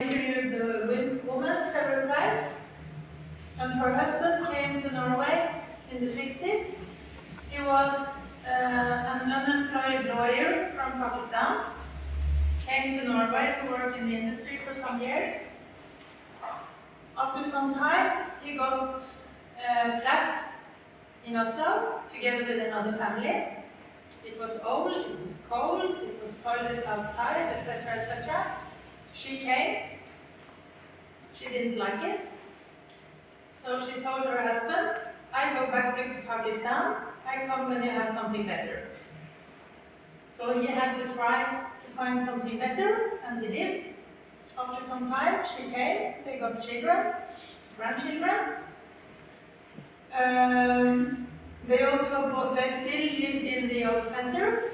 interviewed the woman several times, and her husband came to Norway in the 60s. He was an unemployed lawyer from Pakistan, came to Norway to work in the industry for some years. After some time, he got a flat in Oslo together with another family. It was old, it was cold, it was toilet outside, etc., etc. She came. She didn't like it. So she told her husband, I go back to Pakistan, I come when you have something better. So he had to try to find something better, and he did. After some time, she came, they got children, grandchildren. They still lived in the old center,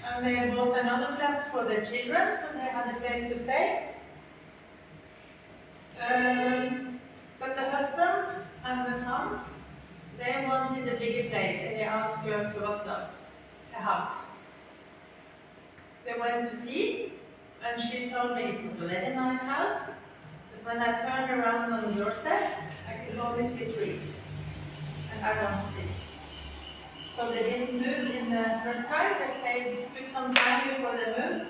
and they bought another flat for their children, so they had a place to stay. But the husband and the sons, they wanted a bigger place in the outskirts of Oslo, a house. They went to see, and she told me it was a very nice house, but when I turned around on the doorsteps, I could only see trees, and I want to see. So they didn't move in the first time, they stayed, took some time before they moved.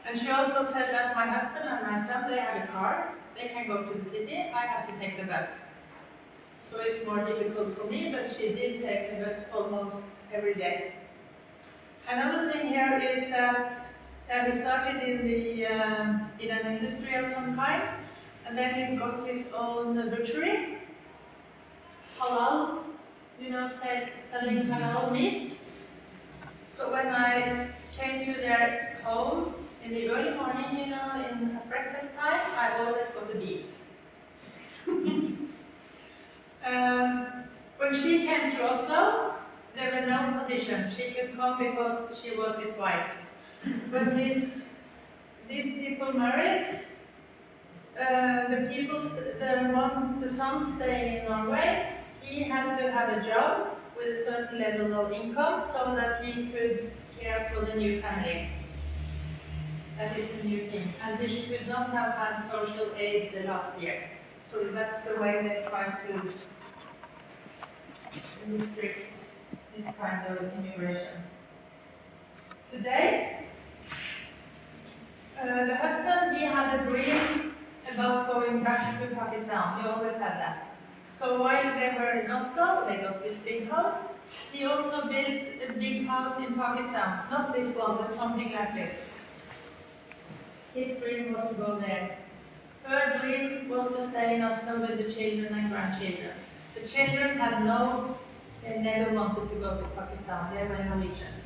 And she also said that my husband and my son, they have a car, they can go to the city, I have to take the bus. So it's more difficult for me, but she did take the bus almost every day. Another thing here is that we started in an industry of some kind, and then he got his own butchery, halal, selling halal meat. So when I came to their home in the early morning, in at breakfast time, I always got the beef. When she came to Oslo, there were no conditions. She could come because she was his wife. When these people married, the son staying in Norway, he had to have a job with a certain level of income so that he could care for the new family. That is the new thing. And he could not have had social aid the last year. So that's the way they try to restrict this kind of immigration. Today, the husband, he had a dream about going back to Pakistan. He always had that. So while they were in Oslo, they got this big house. He also built a big house in Pakistan. Not this one, but something like this. His dream was to go there. Her dream was to stay in Oslo with the children and grandchildren. The children they never wanted to go to Pakistan. They were Norwegians.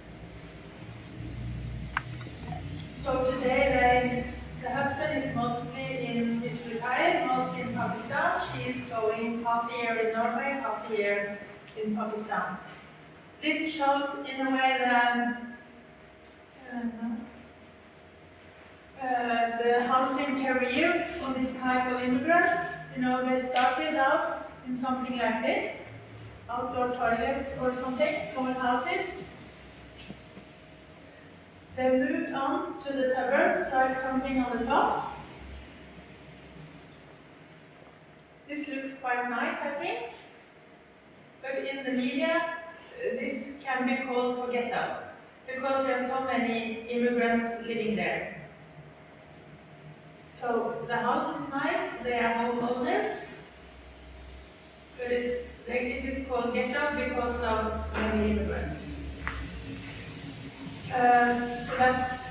So today, the husband is retired, mostly in Pakistan. She is going half a year in Norway, half a year in Pakistan. This shows in a way the housing career of this type of immigrants. They started out in something like this, outdoor toilets or something, small houses. They moved on to the suburbs, like something on the top. This looks quite nice, I think. But in the media, this can be called for ghetto, because there are so many immigrants living there. So the house is nice, they are homeowners, but it is called ghetto because of many immigrants.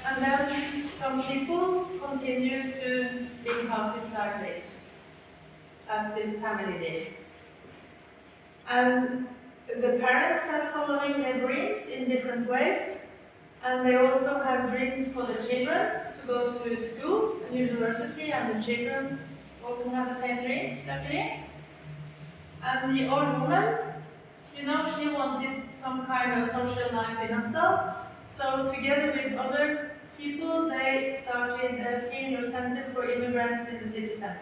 And then some people continue to build houses like this, as this family did. And the parents are following their dreams in different ways, and they also have dreams for the children to go to school and university, and the children often have the same dreams, luckily. And the old woman, she wanted some kind of social life in Oslo. So together with other people, they started a senior center for immigrants in the city center,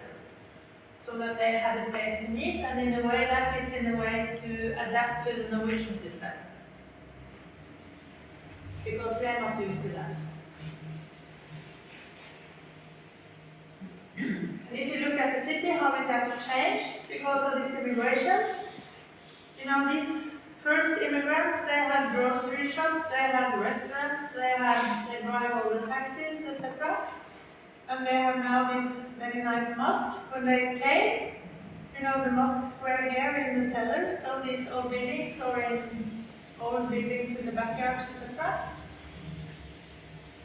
so that they had a place to meet, and in a way that is in a way to adapt to the Norwegian system. because they are not used to that. And if you look at the city, how it has changed because of this immigration, you know, these first immigrants, they had grocery shops, they had restaurants, they drive all the taxis, etc. And they have now these very nice mosques. When they came, you know, the mosques were here in the cellars, so these old buildings or in old buildings in the backyards, etc.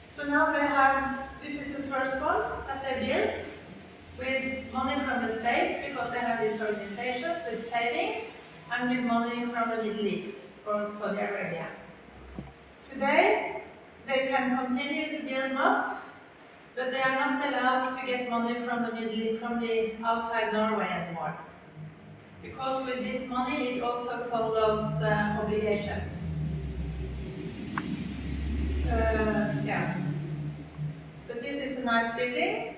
So now they have, this is the first one that they built with money from the state, because they have these organizations with savings and with money from the Middle East or Saudi Arabia. Today, they can continue to build mosques, but they are not allowed to get money from the Middle East, from the outside Norway anymore. Because with this money, it also follows obligations. Yeah. But this is a nice building.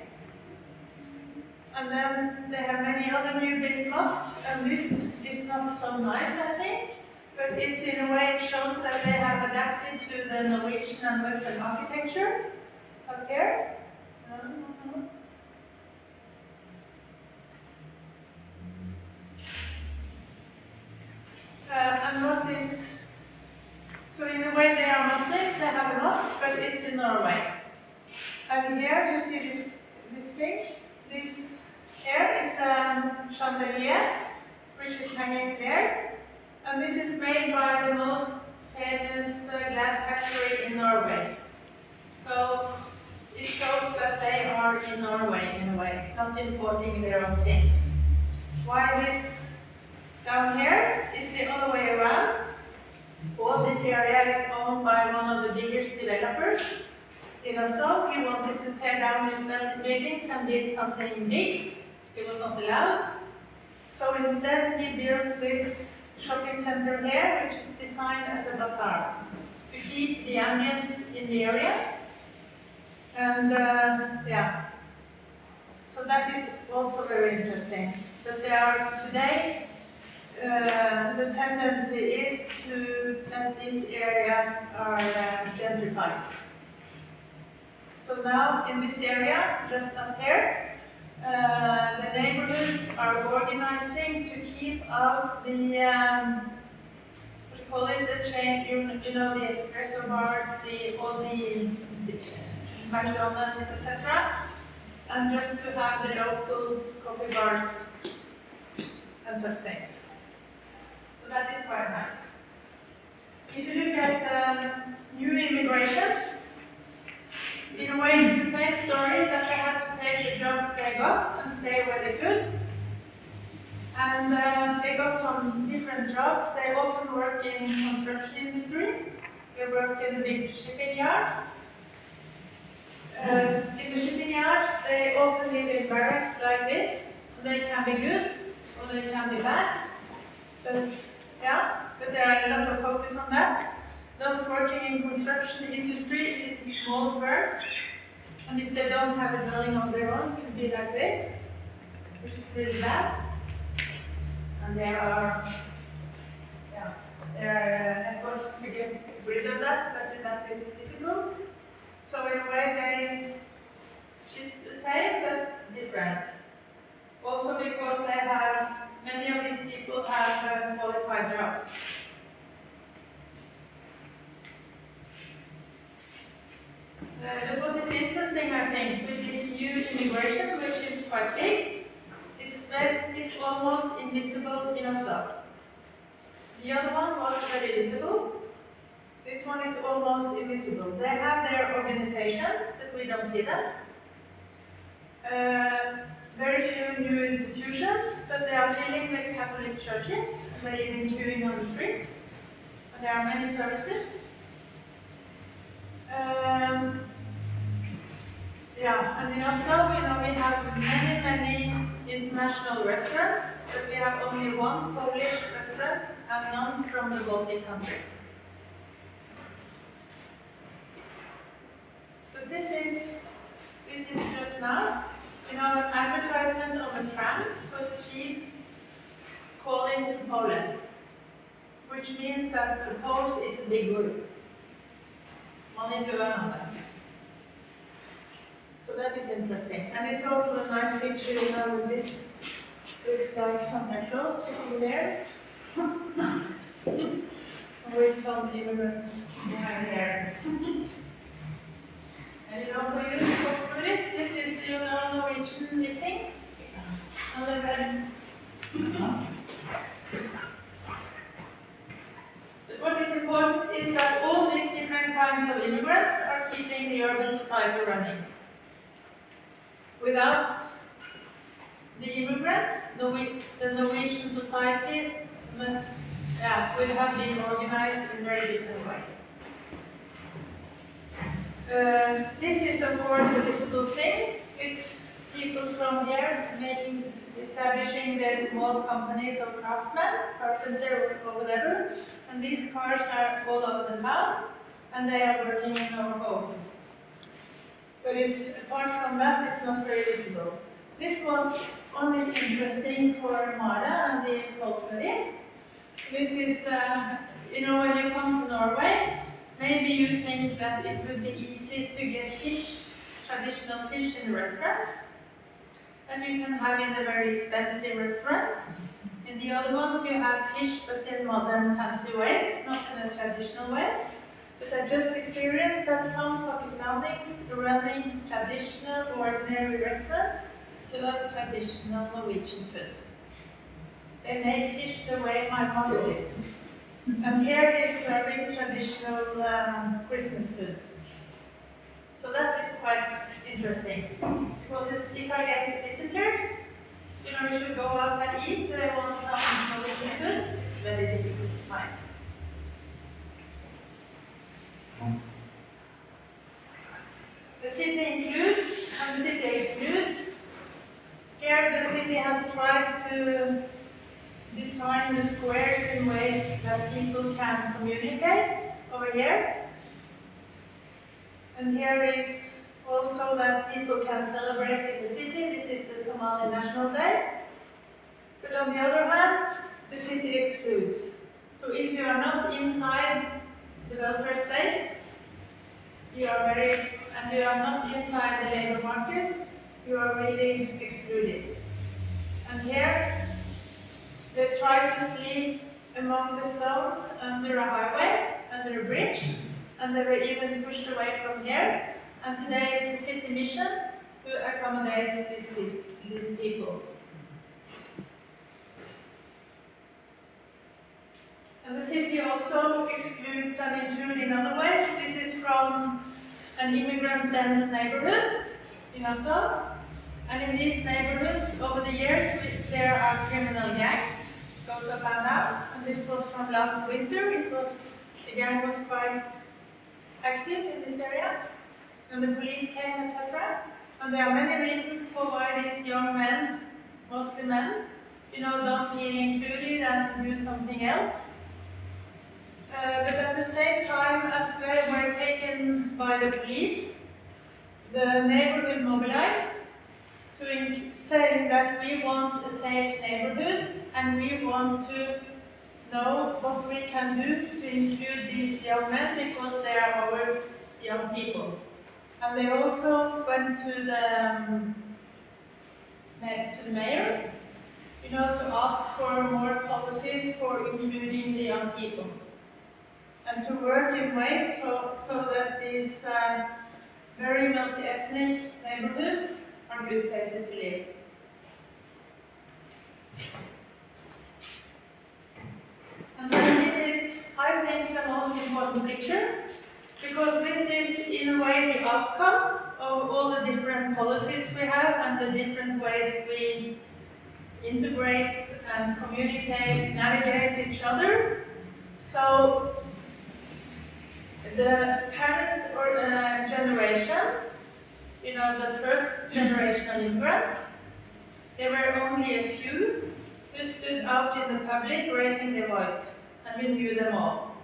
And then they have many other new built mosques, and this is not so nice, I think. But it's in a way, it shows that they have adapted to the Norwegian and Western architecture up here. And what is, so in a way they are Muslims, they have a mosque, but it's in Norway. And here you see this thing. This here is a chandelier, which is hanging there. And this is made by the most famous glass factory in Norway. So it shows that they are in Norway in a way, not importing their own things. While this down here is the other way around. All this area is owned by one of the biggest developers in Oslo. He wanted to tear down these buildings and build something big. It was not allowed. So instead he built this shopping center here, which is designed as a bazaar to keep the ambience in the area. And yeah, so that is also very interesting. But there are today, the tendency is that these areas are gentrified. So now in this area, just up here, the neighborhoods are organizing to keep out the, what do you call it, the chain, you know, the espresso bars, all the McDonald's, etc. And just to have the local coffee bars and such things. So that is quite nice. If you look at new immigration, in a way it's the same story, that they had to take the jobs they got and stay where they could. And they got some different jobs. They often work in construction industry. They work in the big shipping yards. In the shipping yards, they often live in barracks like this. They can be good or they can be bad. But yeah, but there are a lot of focus on that. Those working in construction industry, it is small firms, and if they don't have a dwelling of their own, it could be like this, which is really bad. And there are efforts to get rid of that, but that is difficult. So in a way, it's the same but different. Also because many of these people have qualified jobs. But what is interesting, I think, with this new immigration, which is quite big, it's almost invisible in Oslo. The other one was very visible. This one is almost invisible. They have their organizations, but we don't see them. Very few new institutions, but they are filling the Catholic churches, and they're even queuing on the street. And there are many services. Yeah, and in Oslo, we have many international restaurants, but we have only one Polish restaurant and none from the Baltic countries. But this is just now, an advertisement of a tram for cheap calling to Poland, which means that the Poles is a big group. money to earn on them. So that is interesting. And it's also a nice picture, you know, with this looks like Santa Claus sitting there. With some immigrants behind there. And you know, for this is, you know, Norwegian knitting. On the red. But what is important is that all these different kinds of immigrants are keeping the urban society running. Without the immigrants, the Norwegian society would have been organized in very different ways. This is, of course, a visible thing. It's people from here establishing their small companies of craftsmen, carpenter or whatever. And these cars are all over the town, and they are working in our homes. But it's, apart from that, it's not very visible. This was only interesting for Mara and the folklorist. This is, you know, when you come to Norway, maybe you think that it would be easy to get fish, traditional fish in the restaurants. And you can have in the very expensive restaurants. In the other ones you have fish, but in modern fancy ways, not in the traditional ways. But I just experienced that some Pakistanis running traditional, ordinary restaurants serve traditional Norwegian food. They make fish the way my mother did. And here is serving traditional Christmas food. So that is quite interesting. Because if I get visitors, you know, you should go out and eat. They want some Norwegian food. It's very difficult to find. The city includes and the city excludes. Here the city has tried to design the squares in ways that people can communicate over here. And here is also that people can celebrate in the city. This is the Somali National Day. But on the other hand, the city excludes. So if you are not inside the welfare state, you are not inside the labor market, you are really excluded. And here, they try to sleep among the stones under a highway, under a bridge, and they were even pushed away from here. And today it's a city mission who accommodates these people. And the city also excludes and includes in other ways. This is from an immigrant-dense neighborhood in Oslo. And in these neighborhoods, over the years, there are criminal gangs. Goes up and down. And this was from last winter. The gang was quite active in this area. And the police came, etc. And there are many reasons for why these young men, mostly men, you know, don't feel included and do something else. But at the same time as they were taken by the police, the neighborhood mobilized to saying that we want a safe neighborhood and we want to know what we can do to include these young men because they are our young people. And they also went to the mayor, you know, to ask for more policies for including the young people. And to work in ways so that these very multi-ethnic neighborhoods are good places to live. And then this is, I think, the most important picture, because this is, in a way, the outcome of all the different policies we have and the different ways we integrate and communicate, navigate each other. So, the parents or generation, you know, the first generation of immigrants, there were only a few who stood out in the public raising their voice, and we knew them all.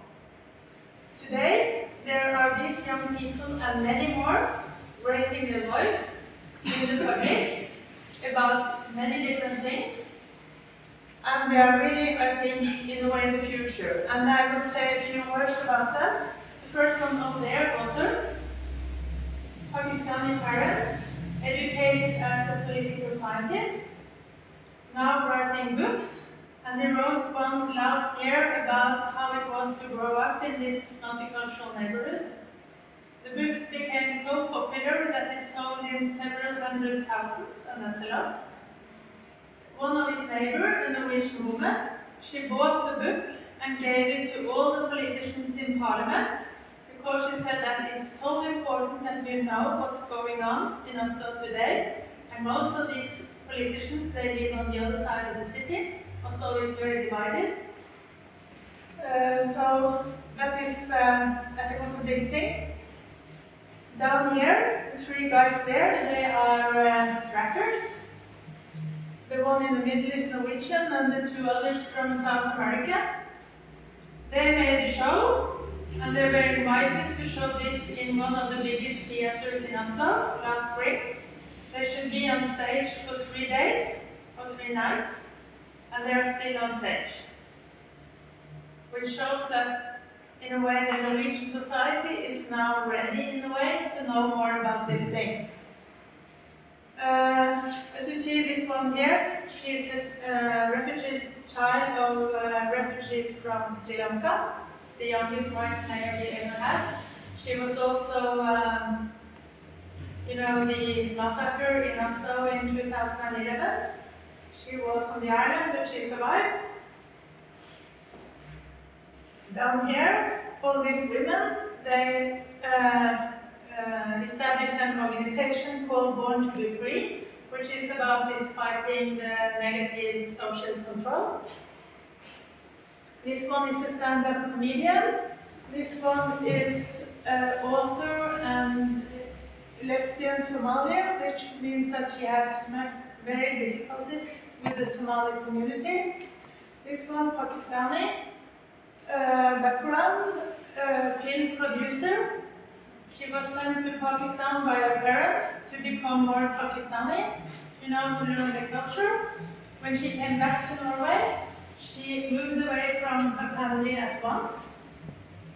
Today, there are these young people and many more raising their voice in the public about many different things, and they are really, I think, in a way, the future. And I would say a few words about them. First one up there, Walter. Pakistani parents, educated as a political scientist, now writing books, and he wrote one last year about how it was to grow up in this multicultural neighborhood. The book became so popular that it sold in several hundred thousands, and that's a lot. One of his neighbors, a Norwegian woman, she bought the book and gave it to all the politicians in parliament, because she said that it's so important that you know what's going on in Oslo today. And most of these politicians, they live on the other side of the city. Oslo is very divided. So that was a big thing. Down here, the three guys there, they are trackers. The one in the middle is Norwegian, and the two others from South America. They made a show, and they were invited to show this in one of the biggest theaters in Oslo last spring. They should be on stage for 3 days or 3 nights, and they are still on stage. Which shows that, in a way, the Norwegian society is now ready, in a way, to know more about these things. As you see, this one here, she is a refugee child of refugees from Sri Lanka, the youngest vice mayor we ever had. She was also, the massacre in Oslo in 2011. She was on the island, but she survived. Down here, all these women, they established an organization called Born to be Free, which is about this fighting the negative social control. This one is a stand-up comedian. This one is an author and lesbian Somali, which means that she has very difficulties with the Somali community. This one, Pakistani background, film producer. She was sent to Pakistan by her parents to become more Pakistani, to learn the culture. When she came back to Norway, she moved away from her family at once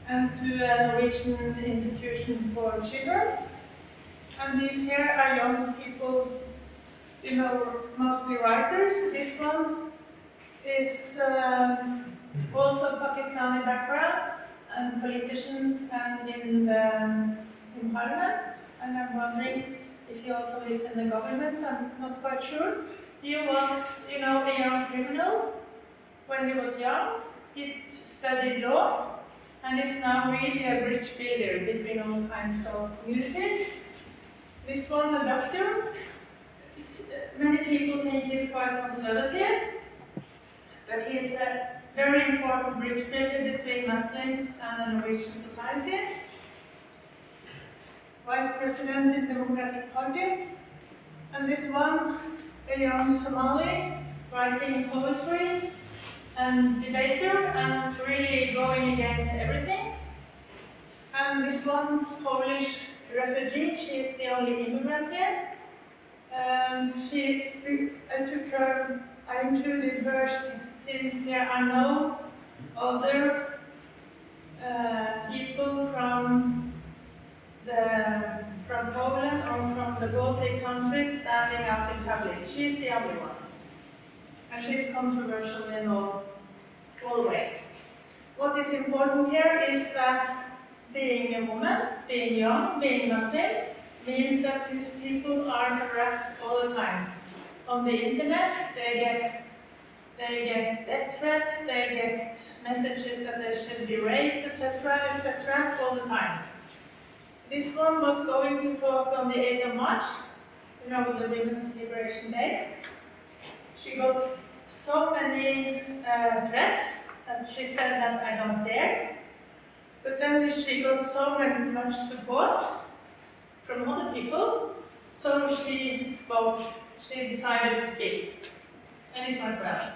and to a Norwegian institution for children. And these here are young people, mostly writers. This one is also Pakistani background and politicians and in parliament. And I'm wondering if he also is in the government. I'm not quite sure. He was, a young criminal when he was young. He studied law and is now really a bridge builder between all kinds of communities. This one, a doctor. Many people think he's quite conservative, but he's a very important bridge builder between Muslims and the Norwegian society. Vice President in the Democratic Party. And this one, a young Somali, writing poetry and debater and really going against everything. And this one, Polish refugee, she is the only immigrant here. I included her since there are no other people from Poland or from the Baltic countries standing out in public. She's the only one. And she's controversial in all ways. What is important here is that being a woman, being young, being Muslim, means that these people are harassed all the time. On the internet, they get death threats, they get messages that they should be raped, etc., all the time. This one was going to talk on the 8th of March, the Women's Liberation Day. She got so many threats that she said that I don't dare. But then she got so much support from other people, so she spoke. She decided to speak, and it went well.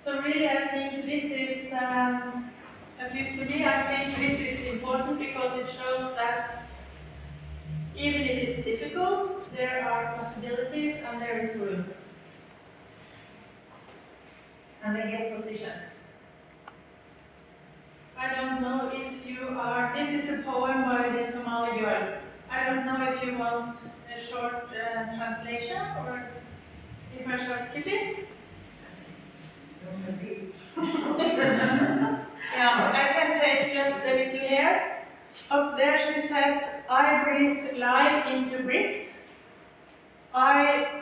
So really, I think this is, at least to me, I think this is important because it shows that even if it's difficult, there are possibilities and there is room. And they get positions. I don't know if you are This is a poem by this Somali girl. I don't know if you want a short translation or if I shall skip it. Yeah, I can take just a little here. Up there she says, I breathe life into bricks. I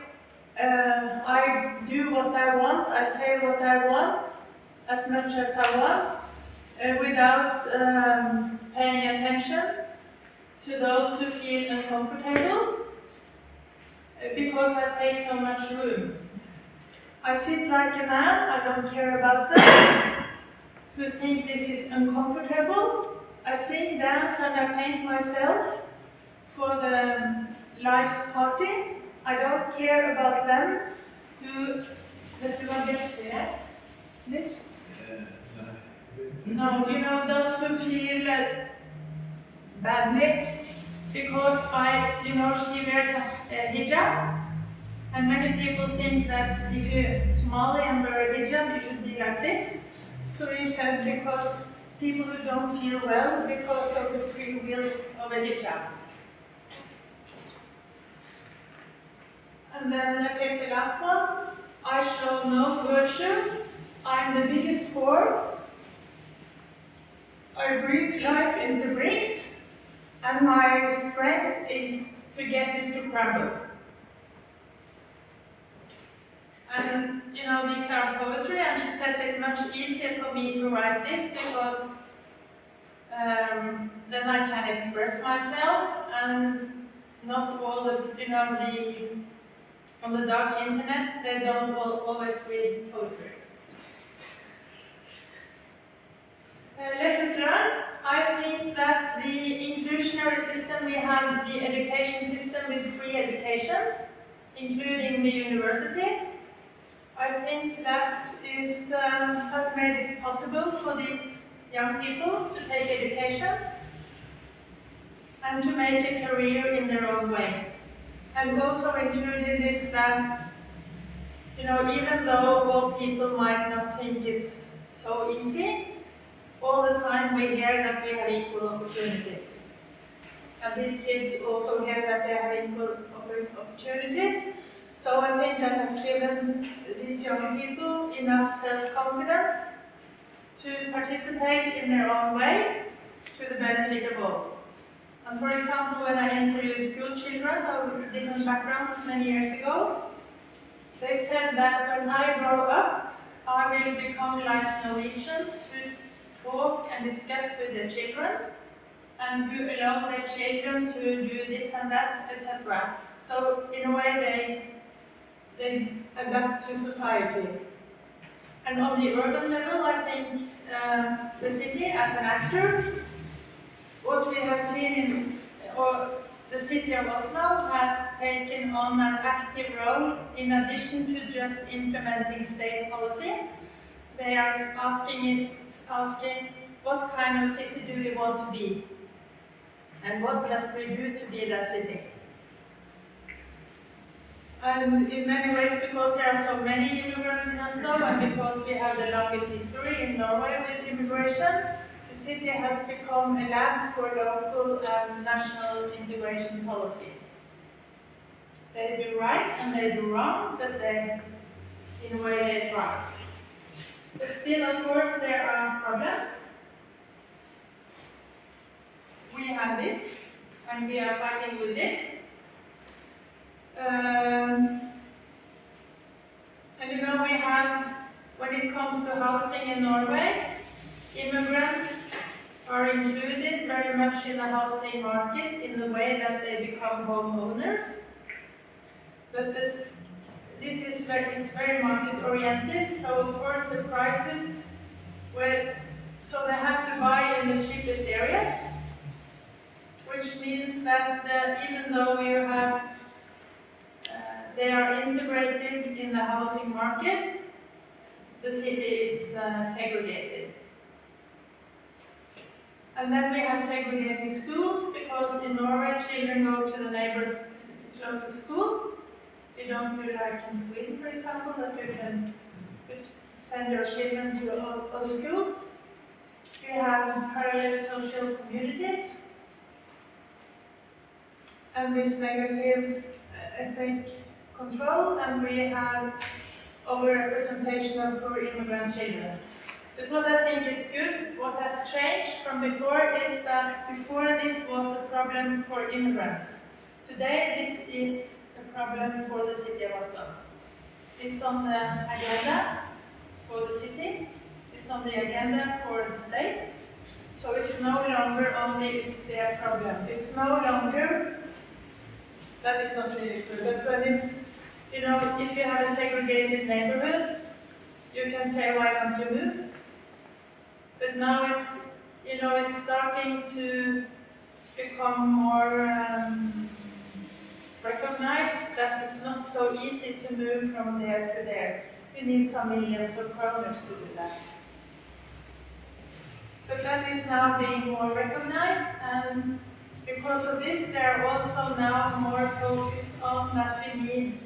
do what I want, I say what I want, as much as I want, without paying attention to those who feel uncomfortable, because I take so much room. I sit like a man, I don't care about them, who think this is uncomfortable. I sing, dance, and I paint myself for the life's party. I don't care about them who... Vet du hva det sier? This? No, you know, those who feel badly because she wears a hijab. And many people think that if you're Somali and wear a hijab, you should be like this. So he said because people who don't feel well because of the free will of a hijab. And then I take the last one. I show no virtue. I'm the biggest whore. I breathe life into bricks, and my strength is to get it to crumble. And these are poetry, and she says it's much easier for me to write this because then I can express myself, and not all the on the dark internet they don't always read poetry. Lessons learned. I think that the inclusionary system we have, the education system with free education, including the university, I think that has made it possible for these young people to take education and to make a career in their own way. And also included this that, even though all people might not think it's so easy, all the time we hear that we have equal opportunities. And these kids also hear that they have equal opportunities. So I think that has given these young people enough self-confidence to participate in their own way to the benefit of all. And for example, when I interviewed school children of different backgrounds many years ago, they said that when I grow up, I will become like Norwegians who talk and discuss with their children and who allow their children to do this and that, etc. So in a way they adapt to society. And on the urban level, I think the city as an actor, what we have seen the city of Oslo has taken on an active role in addition to just implementing state policy. They are asking what kind of city do we want to be? And what must we do to be that city? And in many ways, because there are so many immigrants in Oslo, and because we have the longest history in Norway with immigration, the city has become a lab for local and national integration policy. They do right and they do wrong, but in a way they try. But still, of course, there are problems. We have this, and we are fighting with this. And we have, when it comes to housing in Norway, immigrants are included very much in the housing market in the way that they become homeowners. But it's very market oriented, so of course the prices, so they have to buy in the cheapest areas, which means that even though they are integrated in the housing market, the city is segregated. And then we have segregated schools, because in Norway children go to the closest school. You don't do like in Sweden, for example, that you can send your children to other schools. We have parallel social communities, and this negative ethnic control, and we have overrepresentation of poor immigrant children. But what I think is good, what has changed from before, is that before this was a problem for immigrants. Today this is a problem for the city of Oslo. It's on the agenda for the city, it's on the agenda for the state, so it's no longer only it's their problem. It's no longer, that is not really true, but when it's, you know, if you have a segregated neighborhood, you can say, why don't you move? But now it's, you know, it's starting to become more recognized that it's not so easy to move from there to there. You need some millions of kroners to do that. But that is now being more recognized, and because of this, there are also now more focus on that we need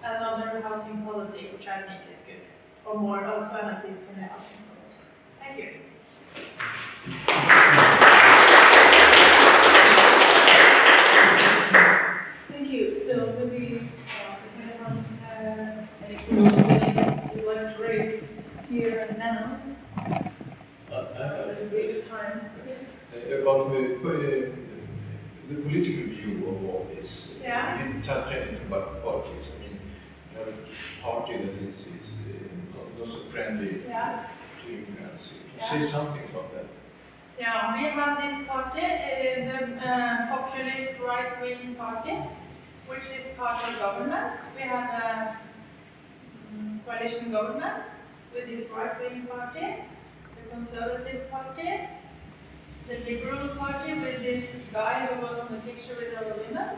another housing policy, which I think is good, or more alternatives in the housing policy. Thank you. Thank you. So maybe if anyone has any questions you'd like to raise here and now, it'll be a good time. About the political view of all this, Yeah. you didn't touch anything about politics. I mean, you have a party that is not so friendly to immigrants. Say something about that. Yeah, we have this party, the populist right-wing party, which is part of government. We have a coalition government with this right-wing party, the conservative party, the liberal party with this guy who was on the picture with all the women,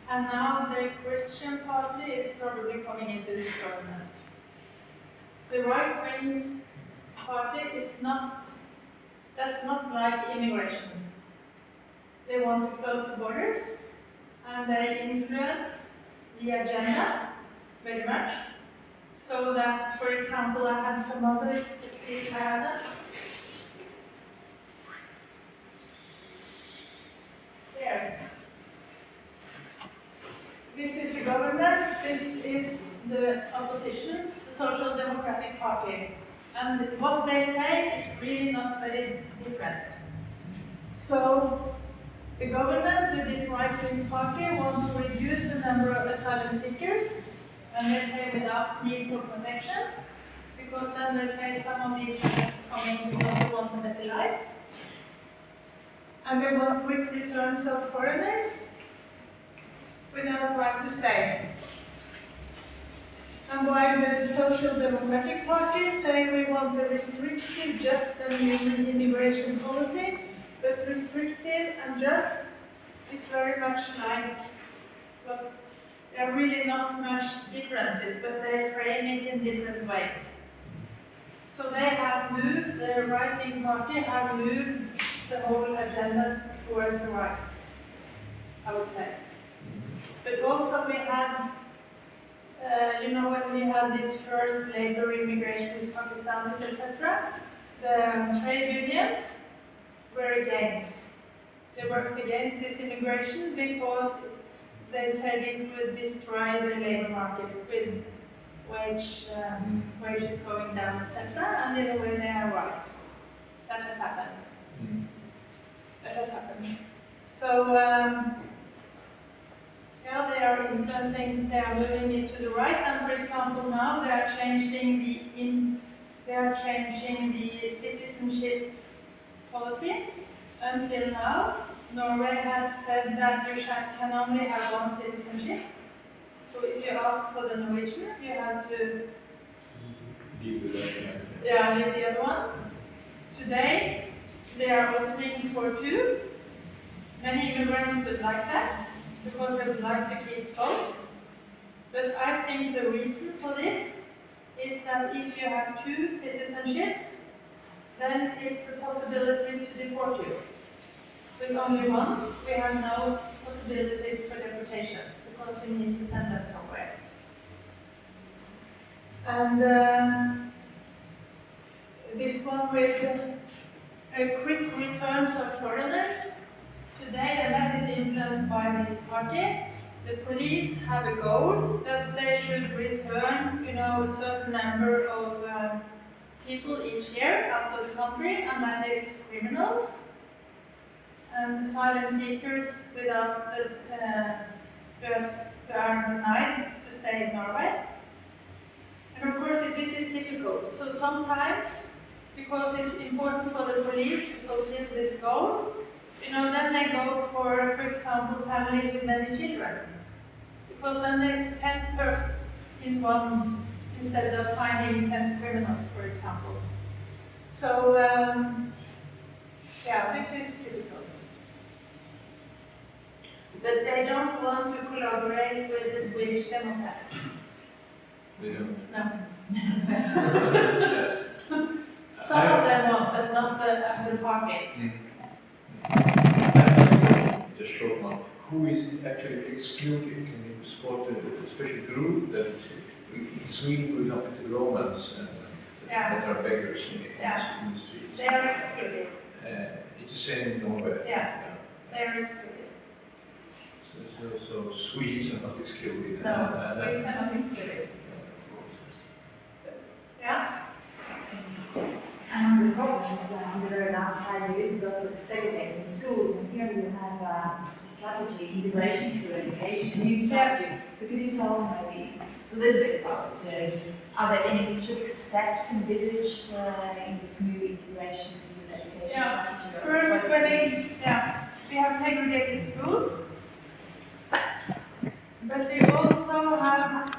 and now the Christian party is probably coming into this government. The right-wing party does not like immigration. They want to close the borders, and they influence the agenda very much. So that, for example, I had some others, let's see, parāda. There. This is the government, this is the opposition, the Social Democratic Party. And what they say is really not very different. So, the government with this right-wing party want to reduce the number of asylum seekers, and they say without need for protection, because then they say some of these are just coming because they want a better life. And they want quick returns of foreigners without a right to stay. And while the Social Democratic Party say we want a restrictive, just and human immigration policy, but restrictive and just is very much like, well, there are really not much differences, but they frame it in different ways. So they have moved, the right-wing party have moved the whole agenda towards the right, I would say. But also we had, you know, when we had this first labor immigration with Pakistanis, etc., the trade unions were against. They worked against this immigration because they said it would destroy the labor market with wages going down, etc. And in a way they are right. That has happened. That has happened. So, yeah, they are influencing, they are moving it to the right, and for example now they are changing the citizenship policy. Until now, Norway has said that you can only have one citizenship. So if you ask for the Norwegian, you have to Give the leave the other one. Today, they are opening for two. Many immigrants would like that, because they would like to keep both. But I think the reason for this is that if you have two citizenships, then it's the possibility to deport you. With only one, we have no possibilities for deportation, because you need to send them somewhere. And this one with quick returns of foreigners today, and that is influenced by this party. The police have a goal that they should return, a certain number of people each year out of the country, and that is criminals and asylum seekers without who are denied to stay in Norway. And of course, this is difficult. So sometimes, because it's important for the police to fulfill this goal, then they go for example, families with many children. Because then there's 10 persons in one, instead of finding 10 criminals, for example. So, this is difficult. But they don't want to collaborate with the Swedish Democrats. They don't? No. Some of them want, but not the actual party. The short one. Who is actually excluded? Can you spot a special group that in Sweden, for example, it's the Romans that are beggars in the streets? They are excluded. It's the same in Norway. Yeah, they are excluded. So Swedes are not excluded. No, Swedes are not excluded. Yeah. And the problems on the very last 5 years ago with segregated schools, and here you have a strategy, integration through education, a new strategy. So could you tell maybe a little bit about are there any specific steps envisaged in this new integration through education strategy? First, we have segregated schools, but we also have